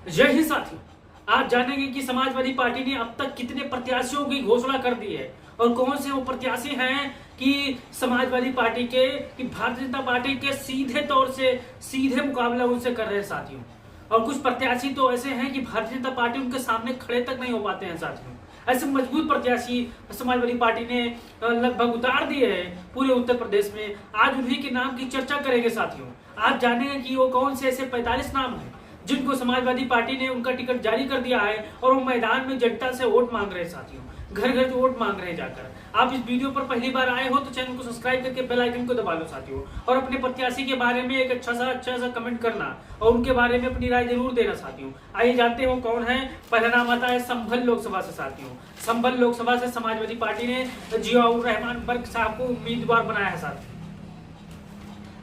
जय हिंद साथियों, आज जानेंगे कि समाजवादी पार्टी ने अब तक कितने प्रत्याशियों की घोषणा कर दी है और कौन से वो प्रत्याशी हैं कि समाजवादी पार्टी के कि भारतीय जनता पार्टी के सीधे तौर से सीधे मुकाबला उनसे कर रहे हैं साथियों। और कुछ प्रत्याशी तो ऐसे हैं कि भारतीय जनता पार्टी उनके सामने खड़े तक नहीं हो पाते हैं साथियों। ऐसे मजबूत प्रत्याशी समाजवादी पार्टी ने लगभग उतार दिए हैं पूरे उत्तर प्रदेश में। आज उन्हीं के नाम की चर्चा करेंगे साथियों। आज जानेंगे कि वो कौन से ऐसे 45 नाम हैं जिनको समाजवादी पार्टी ने उनका टिकट जारी कर दिया है और वो मैदान में जनता से वोट मांग रहे हैं साथियों। घर घर जो वोट मांग रहे हैं जाकर। आप इस वीडियो पर पहली बार आए हो तो चैनल को सब्सक्राइब करके बेल आइकन को दबा लो साथियों, और अपने प्रत्याशी के बारे में एक अच्छा सा कमेंट करना और उनके बारे में अपनी राय जरूर देना साथियों। आइए जानते हो कौन है। पहला नाम आता है संभल लोकसभा से साथियों। संभल लोकसभा से समाजवादी पार्टी ने जियाउर रहमान बर्क साहब को उम्मीदवार बनाया है साथियों।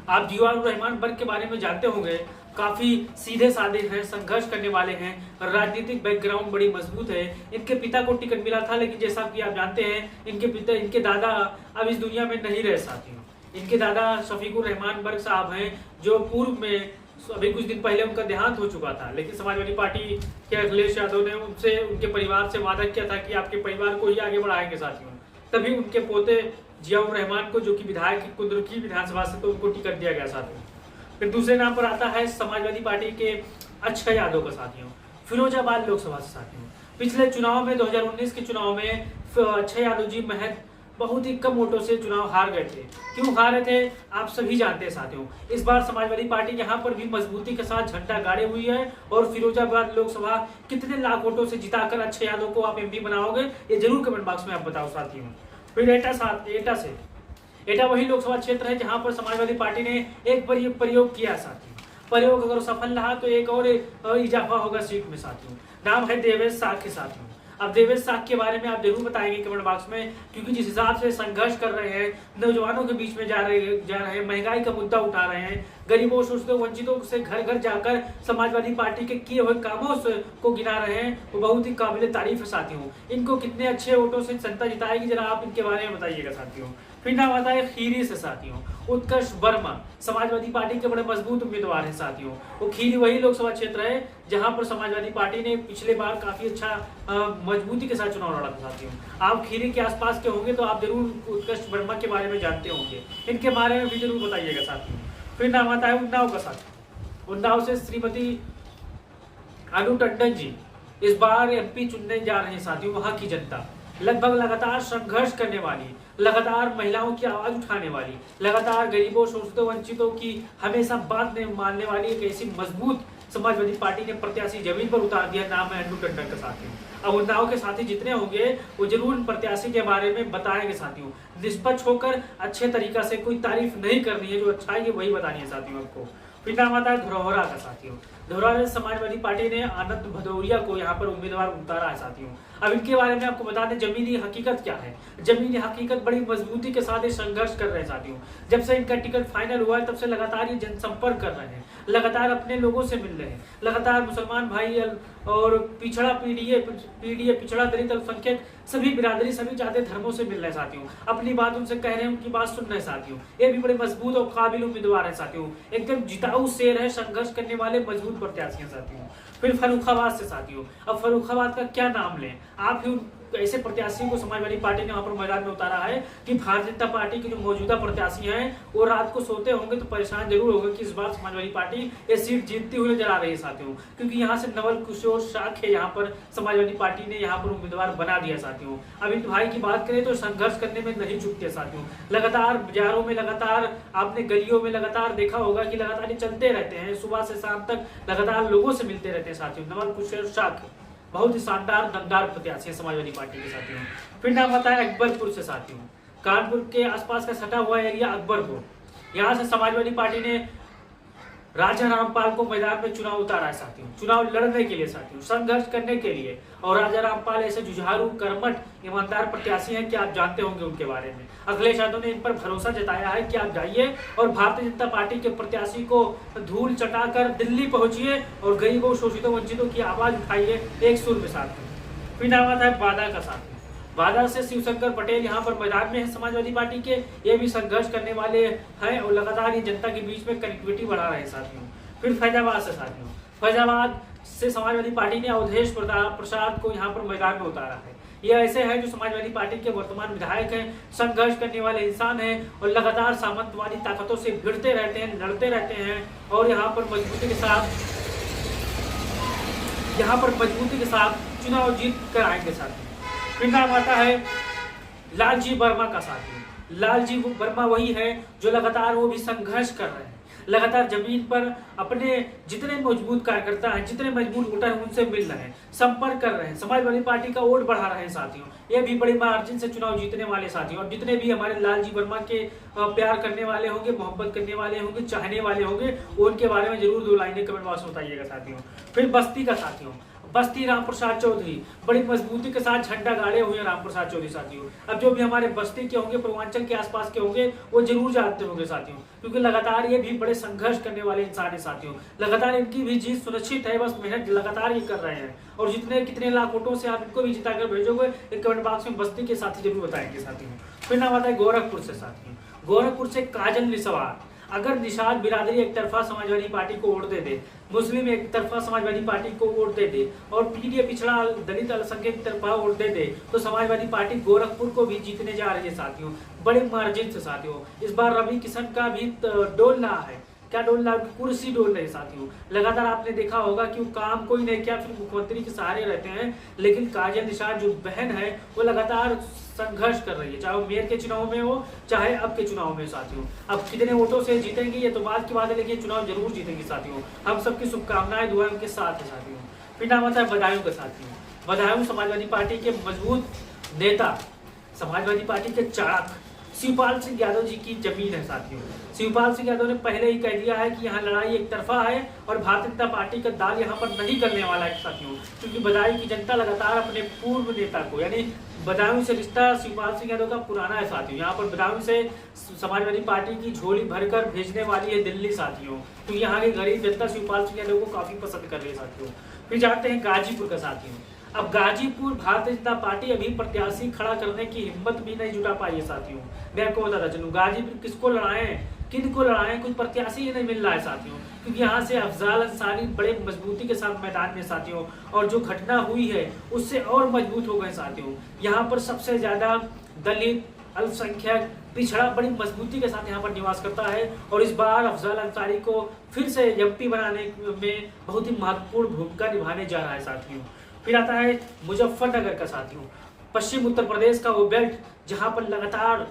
आप जियाउर रहमान बर्क के बारे में जानते होंगे, काफी सीधे साधे हैं, संघर्ष करने वाले हैं, राजनीतिक बैकग्राउंड बड़ी मजबूत है। इनके पिता को टिकट मिला था, लेकिन जैसा कि आप जानते हैं इनके दादा अब इस दुनिया में नहीं रहे साथियों। इनके दादा शफीकुर रहमान बर्क साहब हैं, जो पूर्व में अभी कुछ दिन पहले उनका देहांत हो चुका था, लेकिन समाजवादी पार्टी के अखिलेश यादव ने उनसे उनके परिवार से वादा किया था कि आपके परिवार को ही आगे बढ़ाएंगे साथियों। तभी उनके पोते जियाउर रहमान को, जो कि विधायक कुंदरुकी विधानसभा से, तो उनको टिकट दिया गया साथियों। फिर दूसरे नाम पर आता है समाजवादी पार्टी के अक्षय यादव का साथियों, फिरोजाबाद लोकसभा से साथियों। पिछले चुनाव में 2019 के चुनाव में अक्षय यादव जी महज बहुत ही कम वोटों से चुनाव हार गए थे। क्यों हारे थे आप सभी जानते हैं साथियों। इस बार समाजवादी पार्टी यहाँ पर भी मजबूती के साथ झंडा गाड़े हुई है और फिरोजाबाद लोकसभा कितने लाख वोटों से जिताकर अक्षय यादव को आप एमपी बनाओगे, ये जरूर कमेंट बॉक्स में आप बताओ साथियों। फिर एटा वही लोकसभा क्षेत्र है जहां पर समाजवादी पार्टी ने एक प्रयोग किया साथियों। प्रयोग अगर सफल रहा तो एक और इजाफा होगा सीट में साथियों। नाम है देवेश साख के साथियों। अब देवेश साख के बारे में आप जरूर बताएंगे कमेंट बॉक्स में, क्योंकि जिस हिसाब से संघर्ष कर रहे हैं, नौजवानों के बीच में जा रहे हैं, महंगाई का मुद्दा उठा रहे हैं, गरीबों शोषितों वंचितों से घर घर जाकर समाजवादी पार्टी के किए हुए कामों को गिना रहे हैं, वो बहुत ही काबिल तारीफ है साथियों। इनको कितने अच्छे वोटों से जनता जिताएगी, जरा आप इनके बारे में बताइएगा साथियों। फिर नाम आता है खीरी से साथियों। उत्कर्ष वर्मा समाजवादी पार्टी के बड़े मजबूत उम्मीदवार हैं साथियों। वो खीरी वही लोकसभा क्षेत्र है जहां पर समाजवादी पार्टी ने पिछले बार काफी अच्छा मजबूती के साथ चुनाव लड़ा था साथियों। आप खीरी के आसपास के होंगे तो आप जरूर उत्कर्ष वर्मा के बारे में जानते होंगे, इनके बारे में भी जरूर बताइएगा साथियों। फिर नाम आता है उन्नाव का साथियों। उन्नाव से श्रीमती अनु टंडन जी इस बार एमपी चुनने जा रहे हैं साथियों। वहां की जनता लगभग लगातार संघर्ष करने वाली, लगातार महिलाओं की आवाज उठाने वाली, लगातार गरीबों शोषितों वंचितों की हमेशा बात मानने वाली एक ऐसी मजबूत समाजवादी पार्टी ने प्रत्याशी जमीन पर उतार दिया। नाम है अनु टंडन का साथियों। अब उन्नाव के साथी जितने होंगे वो जरूर प्रत्याशी के बारे में बताएंगे साथियों। निष्पक्ष होकर अच्छे तरीका से, कोई तारीफ नहीं करनी है, जो अच्छा है वही बतानी है साथियों आपको। फिर नाम आता है धरोहरा का साथियों। धरोहरा समाजवादी पार्टी ने आनंद भदौरिया को यहाँ पर उम्मीदवार उतारा है साथियों। अब इनके बारे में आपको बता दें जमीनी हकीकत क्या है। जमीनी हकीकत बड़ी मजबूती के साथ संघर्ष कर रहे हैं साथियों। जब से इनका टिकट फाइनल हुआ है तब से लगातार ये जनसंपर्क कर रहे हैं, लगातार अपने लोगों से मिल रहे हैं, लगातार मुसलमान भाई और पिछड़ा पीडीए पिछड़ा दलित अल्पसंख्यक सभी बिरादरी, सभी जाति धर्मों से मिल रहे हैं साथियों। अपनी बात उनसे कह रहे हैं, उनकी बात सुन रहे हैं साथियों। ये भी बड़े मजबूत और काबिल उम्मीदवार है साथियों। एकदम जिताऊ शेर है, संघर्ष करने वाले मजबूत प्रत्याशी हैं साथियों। फिर फर्रुखाबाद से साथियों। अब फर्रुखाबाद का क्या नाम लें, आप ही ऐसे प्रत्याशी को समाजवादी पार्टी ने वहां पर मैदान में उतारा है कि भारतीय जनता पार्टी के जो मौजूदा प्रत्याशी हैं वो रात को सोते होंगे तो परेशान जरूर होंगे कि इस बार समाजवादी पार्टी ये सीट जीतती हुई नजर आ रही है साथियों। क्योंकि यहाँ से नवल किशोर शाख है, यहाँ पर समाजवादी पार्टी ने यहाँ पर उम्मीदवार बना दिया साथियों। अब इन भाई की बात करें तो संघर्ष करने में नहीं चुकते साथियों। लगातार बाजारों में, लगातार आपने गलियों में लगातार देखा होगा कि लगातार चलते रहते हैं, सुबह से शाम तक लगातार लोगों से मिलते रहते हैं साथियों। नवल किशोर शाख बहुत ही शानदार दमदार प्रत्याशी है समाजवादी पार्टी के साथियों। फिर नाम आता है अकबरपुर से साथियों। कानपुर के आसपास का सटा हुआ एरिया अकबरपुर, यहाँ से समाजवादी पार्टी ने राजा रामपाल को मैदान में चुनाव उतारा है साथियों। चुनाव लड़ने के लिए साथियों, संघर्ष करने के लिए। और राजा रामपाल ऐसे जुझारू, कर्मठ, ईमानदार प्रत्याशी हैं कि आप जानते होंगे उनके बारे में। अखिलेश यादव ने इन पर भरोसा जताया है कि आप जाइए और भारतीय जनता पार्टी के प्रत्याशी को धूल चटाकर दिल्ली पहुंचिए और गरीबों शोषितों वंचितों की आवाज उठाइए एक सुर में साथियों। फिर नाम आता है बादा का साथियों। बादा से शिवशंकर पटेल यहाँ पर मैदान में है समाजवादी पार्टी के। ये भी संघर्ष करने वाले हैं और लगातार ये जनता के बीच में कनेक्टिविटी बढ़ा रहे हैं साथियों। फिर फैजाबाद से साथियों। फैजाबाद से समाजवादी पार्टी ने अवधेश प्रसाद को यहाँ पर मैदान में उतारा है। ये ऐसे हैं जो समाजवादी पार्टी के वर्तमान विधायक हैं, संघर्ष करने वाले इंसान हैं और लगातार सामंतवादी ताकतों से भिड़ते रहते हैं, लड़ते रहते हैं और यहाँ पर मजबूती के साथ चुनाव जीत कर आएंगे। साथी फिर नाम आता है लालजी वर्मा का। साथी लालजी वर्मा वही है जो लगातार वो भी संघर्ष कर रहे हैं, लगातार जमीन पर अपने जितने मजबूत कार्यकर्ता हैं, जितने मजबूत वोटर हैं, उनसे मिल रहे हैं, संपर्क कर रहे हैं, समाजवादी पार्टी का वोट बढ़ा रहे हैं। साथियों ये भी बड़ी मार्जिन से चुनाव जीतने वाले साथियों, और जितने भी हमारे लालजी वर्मा के प्यार करने वाले होंगे, मोहब्बत करने वाले होंगे, चाहने वाले होंगे, उनके बारे में जरूर 2 लाइनें कमेंट बॉक्स में बताइएगा। साथियों फिर बस्ती का। साथियों बस्ती राम प्रसाद चौधरी बड़ी मजबूती के साथ झंडा गाड़े हुए हैं राम प्रसाद चौधरी। साथियों अब जो भी हमारे बस्ती के होंगे, पूर्वांचल के आसपास के होंगे, वो जरूर जानते होंगे साथियों, क्योंकि लगातार ये भी बड़े संघर्ष करने वाले इंसान है। साथियों लगातार इनकी भी जीत सुनिश्चित है, बस मेहनत लगातार ये कर रहे हैं। और जितने कितने लाख वोटों से आप इनको भी जिताकर भेजोगे, एक कमेंट बॉक्स में बस्ती के साथी जरूर बताएंगे। साथियों फिर नाम आता है गोरखपुर से। साथियों गोरखपुर से काजल निसवार। अगर निषाद बिरादरी एक तरफा समाजवादी पार्टी को वोट दे दे, मुस्लिम एक तरफा समाजवादी पार्टी को वोट दे दे और पीडीए पिछड़ा दलित अल्पसंख्यक एक तरफा वोट दे दे, तो समाजवादी पार्टी गोरखपुर को भी जीतने जा रही है। साथियों बड़े मार्जिन से। साथियों इस बार रवि किशन का भी डोल रहा है। क्या डोल रहा है? कुर्सी डोल रही है। साथियों लगातार आपने देखा होगा कि वो काम कोई नहीं किया, फिर मुख्यमंत्री के सहारे रहते हैं, लेकिन काजल निषाद जो बहन है वो लगातार संघर्ष कर रही है, चाहे वो मेयर के चुनाव में हो, चाहे अब के चुनाव में। साथियों अब कितने वोटों से जीतेंगे ये तो बात की बात है, लेकिन चुनाव जरूर जीतेंगे। साथियों हम सबकी शुभकामनाएं, दुआएं उनके साथ है। साथियों फिर नाम आता है बदायूं का। साथियों बदायूं समाजवादी पार्टी के मजबूत नेता, समाजवादी पार्टी के चाणक शिवपाल सिंह यादव जी की जमीन है। साथियों शिवपाल सिंह यादव ने पहले ही कह दिया है कि यहाँ लड़ाई एक तरफा है और भारतीय जनता पार्टी का दाल यहाँ पर नहीं करने वाला है। साथियों क्योंकि बदायूं की जनता लगातार अपने पूर्व नेता को, यानी बदायूं से रिश्ता शिवपाल सिंह यादव का पुराना है। साथियों यहाँ पर बदायूं से समाजवादी पार्टी की झोली भरकर भेजने वाली है दिल्ली। साथियों क्योंकि यहाँ की गरीब जनता शिवपाल सिंह यादव को काफी पसंद कर रही है। साथियों फिर जाते हैं गाजीपुर का। साथियों अब गाजीपुर भारतीय जनता पार्टी अभी प्रत्याशी खड़ा करने की हिम्मत भी नहीं जुटा पाई है। साथियों मैं आपको बताता चलूं, गाजीपुर किसको लड़ाएं, किन को लड़ाएं, कुछ प्रत्याशी ही नहीं मिल रहा है। साथियों क्योंकि यहाँ से अफजाल अंसारी बड़े मजबूती के साथ मैदान में। साथियों और जो घटना हुई है उससे और मजबूत हो गए। साथियों यहाँ पर सबसे ज्यादा दलित, अल्पसंख्यक, पिछड़ा बड़ी मजबूती के साथ यहाँ पर निवास करता है और इस बार अफजाल अंसारी को फिर से एमपी बनाने में बहुत ही महत्वपूर्ण भूमिका निभाने जा रहा है। साथियों फिर आता है मुजफ्फरनगर का। साथियों पश्चिम उत्तर प्रदेश का वो बेल्ट जहां पर लगातार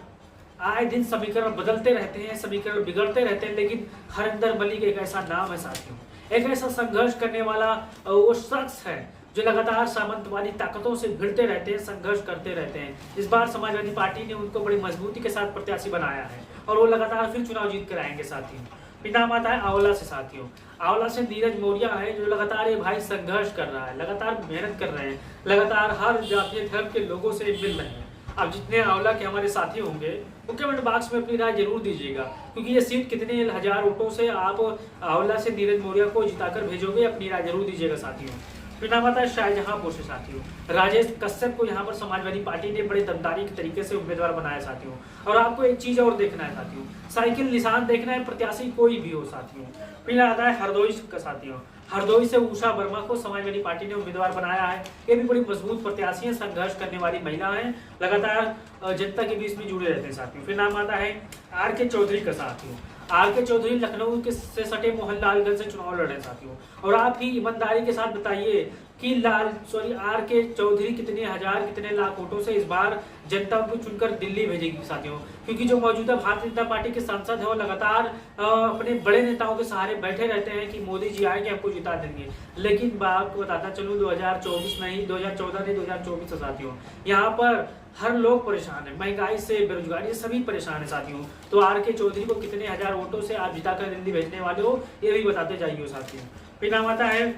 आए दिन समीकरण बदलते रहते हैं, समीकरण बिगड़ते रहते हैं, लेकिन हरिंदर मलिक एक ऐसा नाम है। साथियों एक ऐसा संघर्ष करने वाला वो शख्स है जो लगातार सामंतवादी ताकतों से भिड़ते रहते हैं, संघर्ष करते रहते हैं। इस बार समाजवादी पार्टी ने उनको बड़ी मजबूती के साथ प्रत्याशी बनाया है और वो लगातार फिर चुनाव जीत कर आएंगे। साथियों फिर नाम आता है आंवला से। साथियों आंवला से नीरज मौर्य है जो लगातार ये भाई संघर्ष कर रहा है, लगातार मेहनत कर रहे हैं, लगातार हर जातीय धर्म के लोगों से मिल रहे हैं। अब जितने आंवला के हमारे साथी होंगे वो कमेंट बॉक्स में अपनी राय जरूर दीजिएगा, क्योंकि ये सीट कितने हजार वोटों से आप आंवला से नीरज मौर्य को जिताकर भेजोगे, अपनी राय जरूर दीजिएगा। साथियों फिर नाम आता है शाहजहांपुर से। साथियों राजेश कश्यप को यहाँ पर समाजवादी पार्टी ने बड़े दमदारी के तरीके से उम्मीदवार बनाया। साथियों और आपको एक चीज और देखना है। साथियों साइकिल निशान देखना है, प्रत्याशी कोई भी हो। साथियों फिर आता है हरदोई का। साथियों हरदोई से उषा वर्मा को समाजवादी पार्टी ने उम्मीदवार बनाया है। ये भी बड़ी मजबूत प्रत्याशी है, संघर्ष करने वाली महिला है, लगातार जनता के बीच में जुड़े रहते हैं। साथियों फिर नाम आता है आर.के. चौधरी का। साथियों आर.के. चौधरी लखनऊ के से सटे मोहनलालगंज से चुनाव लड़ रहे हैं। साथियों और आप ही ईमानदारी के साथ बताइए कि आर.के. चौधरी कितने हजार, कितने लाख वोटों से इस बार जनता उनको चुनकर दिल्ली भेजेगी। साथियों क्योंकि जो मौजूदा भारतीय जनता पार्टी के सांसद है वो लगातार अपने बड़े नेताओं के सहारे बैठे रहते हैं कि मोदी जी आएंगे हमको जिता देंगे, लेकिन आपको बताता चलूं 2024 नहीं, 2014 नहीं, 2024 से। साथियों यहाँ पर हर लोग परेशान है, महंगाई से, बेरोजगारी से सभी परेशान है। साथियों तो आर.के. चौधरी को कितने हजार वोटों से आप जिताकर दिल्ली भेजने वाले हो ये भी बताते जाइए। साथियों फिर नाम आता है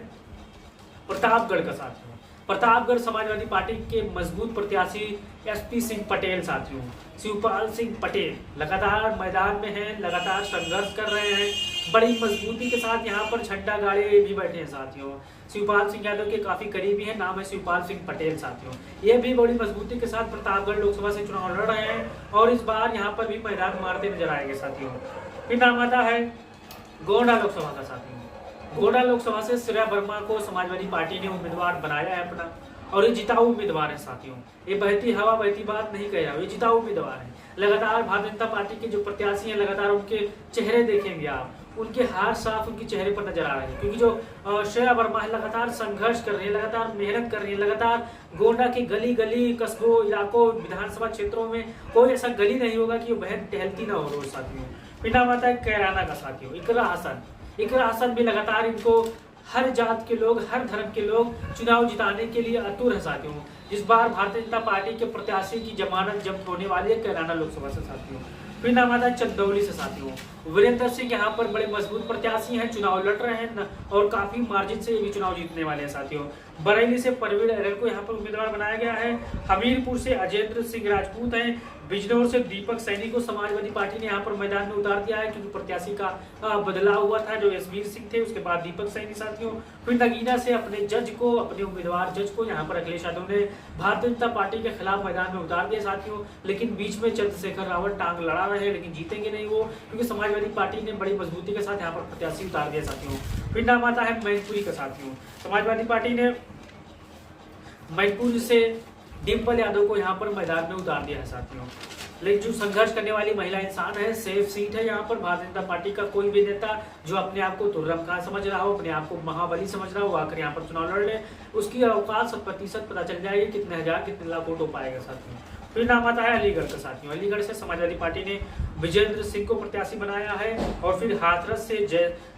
प्रतापगढ़ का। साथियों प्रतापगढ़ समाजवादी पार्टी के मजबूत प्रत्याशी एसपी सिंह पटेल। साथियों शिवपाल सिंह पटेल लगातार मैदान में हैं, लगातार संघर्ष कर रहे हैं, बड़ी मजबूती के साथ यहाँ पर झंडा गाड़े भी बैठे हैं। साथियों शिवपाल सिंह यादव के काफी करीबी है, नाम है शिवपाल सिंह पटेल। साथियों ये भी बड़ी मजबूती के साथ प्रतापगढ़ लोकसभा से चुनाव लड़ रहे हैं और इस बार यहाँ पर भी मैदान मारते नजर आएंगे। साथियों फिर नाम आता है गोंडा लोकसभा का। साथियों गोंडा लोकसभा से श्रेया वर्मा को समाजवादी पार्टी ने उम्मीदवार बनाया है अपना, और ये जिताऊ उम्मीदवार है साथियों। ये बहती हवा बहती बात नहीं कह रहा हूँ, ये जिताऊ उम्मीदवार है। लगातार भारतीय जनता पार्टी के जो प्रत्याशी हैं, लगातार उनके चेहरे देखेंगे आप, उनके हार साफ उनके चेहरे पर नजर आ रहे हैं, क्योंकि जो श्रेया वर्मा है लगातार संघर्ष कर रही है, लगातार मेहनत कर रही है, लगातार गोंडा की गली गली कस्बों इलाकों विधानसभा क्षेत्रों में कोई ऐसा गली नहीं होगा कि वो बहन टहलती ना हो रोज साथियों। फिर नाम आता है कैराना का साथियों, इकरा हसन भी लगातार इनको हर जात के लोग, हर धर्म के लोग चुनाव जिताने के लिए आतुर है साथियों। इस बार भारतीय जनता पार्टी के प्रत्याशी की जमानत जब्त होने वाली है कैराना लोकसभा से साथियों। फिर नाम आता है चंदौली से साथियों, वीरेंद्र सिंह यहाँ पर बड़े मजबूत प्रत्याशी हैं, चुनाव लड़ रहे हैं और काफी मार्जिन से ये भी चुनाव जीतने वाले हैं साथियों। बरेली से परवीन अरल को यहाँ पर उम्मीदवार बनाया गया है। हमीरपुर से अजेंद्र सिंह राजपूत हैं। बिजनौर से दीपक सैनी को समाजवादी पार्टी ने यहाँ पर मैदान में उतार दिया है, क्योंकि प्रत्याशी का बदलाव हुआ था, जो एसवीर सिंह थे, उसके बाद दीपक सैनी साथियों। फिर नगीना से अपने जज को, अपने उम्मीदवार जज को यहाँ पर अखिलेश यादव ने भारतीय जनता पार्टी के खिलाफ मैदान में उतार दिया साथियों। लेकिन बीच में चंद्रशेखर रावत टांग लड़ा रहे हैं, लेकिन जीतेंगे नहीं वो, क्योंकि समाजवादी पार्टी ने बड़ी मजबूती के साथ यहाँ पर प्रत्याशी उतार दिया साथियों। फिर नाम आता है मैनपुरी का साथियों, समाजवादी पार्टी ने मैनपुरी से डिम्पल यादव को यहाँ पर मैदान में उतार दिया है साथियों। लेकिन जो संघर्ष करने वाली महिला इंसान है, सेफ सीट है यहाँ पर। भारतीय जनता पार्टी का कोई भी नेता जो अपने आप को तुर्रम खान समझ रहा हो, अपने आप को महाबली समझ रहा हो, आकर यहाँ पर चुनाव लड़ ले, उसकी अवकाश 100% पता चल जाएगी, कितने हजार कितने लाख वोट हो पाएगा साथियों। फिर नाम आता है अलीगढ़ का साथियों, अलीगढ़ से समाजवादी पार्टी ने विजेंद्र सिंह को प्रत्याशी बनाया है, और फिर हाथरस से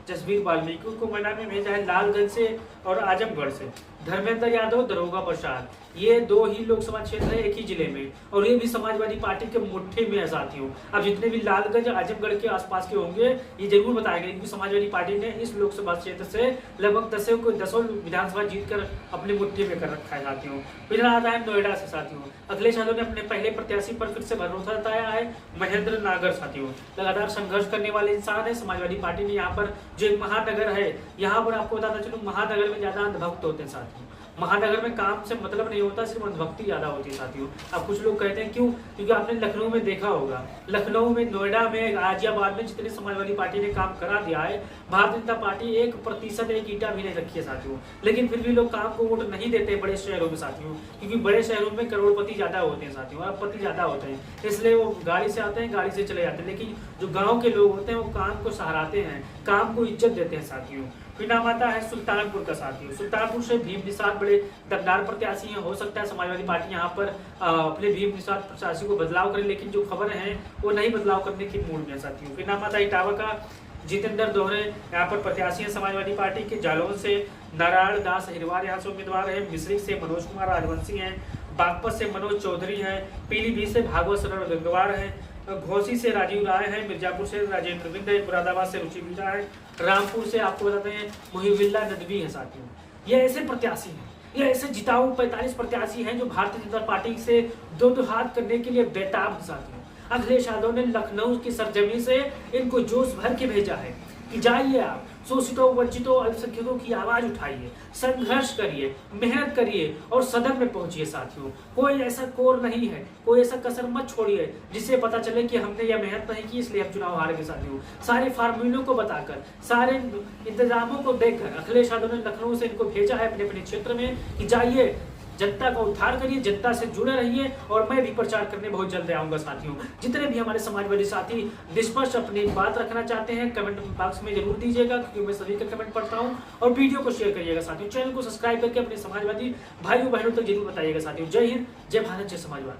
जसवीर वाल्मीकि को मैदान में भेजा है। लालगंज से और आजमगढ़ से धर्मेंद्र यादव, दरोगा प्रसाद, ये दो ही लोकसभा क्षेत्र है एक ही जिले में, और ये भी समाजवादी पार्टी के मुट्ठी में है साथियों। अब जितने भी लालगंज आजमगढ़ के आसपास के होंगे ये जरूर बताएंगे, क्योंकि समाजवादी पार्टी ने इस लोकसभा क्षेत्र से लगभग 10 विधानसभा जीतकर अपनी मुट्ठी में कर रखा है साथियों। फिर आता है नोएडा से साथियों, अखिलेश यादव ने अपने पहले प्रत्याशी पर फिर से भरोसा जताया है, महेंद्र नागर साथियों। लगातार संघर्ष करने वाले इंसान है। समाजवादी पार्टी ने यहाँ पर जो एक महानगर है, यहाँ पर आपको बताता चलूं, महानगर में ज्यादा अंधभक्त होते हैं साथियों। महानगर में काम से मतलब नहीं होता, सिर्फ अंधभक्ति ज्यादा होती है साथियों। अब कुछ लोग कहते हैं क्यों, क्योंकि आपने लखनऊ में देखा होगा, लखनऊ में, नोएडा में, गाजियाबाद में जितने समाजवादी पार्टी ने काम करा दिया है, भारतीय जनता पार्टी 1% एक ईटा भी नहीं रखी है साथियों। लेकिन फिर भी लोग काम को वोट नहीं देते बड़े शहरों में साथियों, क्योंकि बड़े शहरों में करोड़पति ज्यादा होते हैं साथियों, अरबपति ज्यादा होते हैं, इसलिए वो गाड़ी से आते हैं, गाड़ी से चले जाते हैं। लेकिन जो गाँव के लोग होते हैं वो काम को सराहते हैं, काम को इज्जत देते हैं साथियों। फिर नाम आता है सुल्तानपुर का साथियों, सुल्तानपुर से भीम निषाद बड़े दमदार प्रत्याशी हैं। हो सकता है समाजवादी पार्टी यहाँ पर अपने भीम निषाद प्रत्याशी को बदलाव करे, लेकिन जो खबर है वो नहीं बदलाव करने की मूड में साथियों। फिर नाम आता है इटावा का जितेंद्र दोहरे, यहाँ पर प्रत्याशी है समाजवादी पार्टी के। जालौन से नारायण दास हिरवार यहाँ से उम्मीदवार है। मिश्रिक से मनोज कुमार राजवंशी हैं। बागपत से मनोज चौधरी हैं। पीलीभीत से भागवत शरण गंगवार हैं। घोसी से राजीव राय है। मिर्जापुर से राजेंद्र बिंद है। मुरादाबाद से रुचि बिंदा है। रामपुर से आपको बताते हैं मुहिबिल्ला नदवी है साथियों। ये ऐसे प्रत्याशी हैं, ये ऐसे जिताऊ 45 प्रत्याशी हैं जो भारतीय जनता पार्टी से दो हाथ करने के लिए बेताब साथियों। अखिलेश यादव ने लखनऊ की सरजमी से इनको जोश भर के भेजा है कि जाइए आप, शोषितों, वंचितों, अल्पसंख्यकों की आवाज उठाइए, संघर्ष करिए, मेहनत करिए और सदन में पहुंचिए साथियों। कोई ऐसा कोर नहीं है, कोई ऐसा कसर मत छोड़िए जिससे पता चले कि हमने यह मेहनत नहीं की इसलिए हम चुनाव हार गए साथियों। सारे फार्मूलों को बताकर, सारे इंतजामों को देखकर अखिलेश यादव ने लखनऊ से इनको भेजा है अपने अपने क्षेत्र में कि जाइए, जनता का उद्धार करिए, जनता से जुड़े रहिए। और मैं भी प्रचार करने बहुत जल्द आऊंगा साथियों। जितने भी हमारे समाजवादी साथी निष्पक्ष अपनी बात रखना चाहते हैं कमेंट बॉक्स में जरूर दीजिएगा, क्योंकि मैं सभी का कमेंट पढ़ता हूं। और वीडियो को शेयर करिएगा साथियों। चैनल को सब्सक्राइब करके अपने समाजवादी भाइयों बहनों तक जरूर बताइएगा साथियों। जय हिंद, जय भारत, जय समाजवाद।